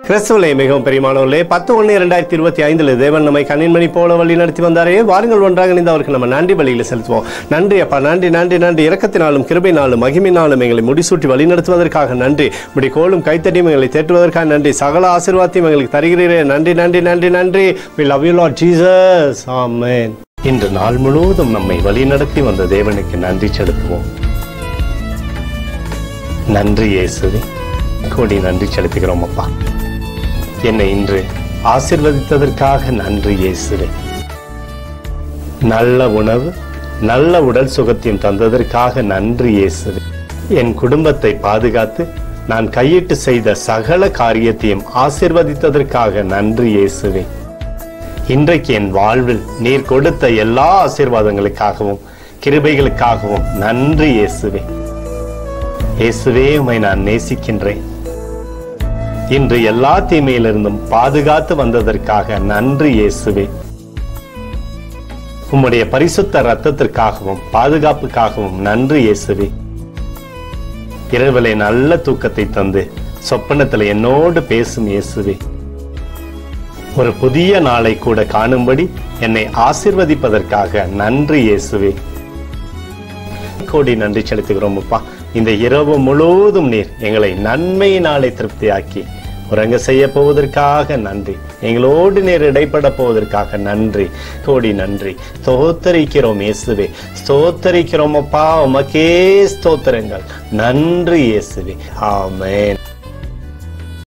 கிறிஸ்துவிலே மிகவும் பெரியமானவர்களே, 10/1/2025 தேவன் நம்மை கண்ணின்மணி போல வழி நடத்தி வந்தாரே. வாருங்கள் ஒன்றாக இணைந்து அவருக்கு நம்ம நன்றி பலியில் செலுத்துவோம். நன்றி அப்பா, நன்றி நன்றி நன்றி. இரக்கத்தினாலும் கிருபையினாலும் மகிமையினாலும் எங்களை முடிசூட்டி வழி நடத்துவதற்காக நன்றி. இப்படி கோலும் கைத்தட்டியும் எங்களை தேற்றுவதற்காக நன்றி. சகல ஆசீர்வாதத்தையும் எங்களுக்கு தருகிறீரே. நன்றி நன்றி நன்றி நன்றி. We love you Lord Jesus. Amen. இன்று நாள் முழுவதும் நம்மை வழி நடத்தி வந்த தேவனுக்கு நன்றி செலுத்துவோம். நன்றி இயேசுவே, கோடி நன்றி செலுத்துகிறோம் அப்பா. என்னை இன்று ஆசீர்வதித்ததற்காக நன்றி இயேசுவே. நல்ல உணவு, நல்ல உடல் சுகத்தையும் தந்ததற்காக நன்றி இயேசுவே. என் குடும்பத்தை பாதுகாத்து நான் கையிட்டு செய்த சகல காரியத்தையும் ஆசீர்வதித்ததற்காக நன்றி இயேசுவே. இன்றைக்கு என் வாழ்வில் நீர் கொடுத்த எல்லா ஆசீர்வாதங்களுக்காகவும் கிருபைகளுக்காகவும் நன்றி இயேசுவே. இயேசுவே, உம்மை நான் நேசிக்கின்றேன். இன்று எல்லா தீமையிலிருந்தும் பாதுகாத்து வந்ததற்காக நன்றி இயேசுவே. உம்முடைய பரிசுத்த இரத்தத்திற்காகவும் பாதுகாப்புக்காகவும் நன்றி இயேசுவே. இரவிலே நல்ல தூக்கத்தை தந்து சொப்பனத்தில் என்னோடு பேசும் இயேசுவே. ஒரு புதிய நாளை கூட காணும்படி என்னை ஆசீர்வதிப்பதற்காக நன்றி இயேசுவே. கோடி நன்றி செலுத்துகிறோம் அப்பா. இந்த இரவு முழுவதும் நீர் எங்களை நன்மையினாலே திருப்தியாக்கி உறங்க செய்ய போவதற்காக நன்றி. எங்களோடு நீர் இடைப்பட போவதற்காக நன்றி. கோடி நன்றி. ஸ்தோத்தரிக்கிறோம் இயேசுவே, ஸ்தோத்தரிக்கிறோம் அப்பா. உமக்கே ஸ்தோத்திரங்கள். நன்றி இயேசுவே. ஆமென்.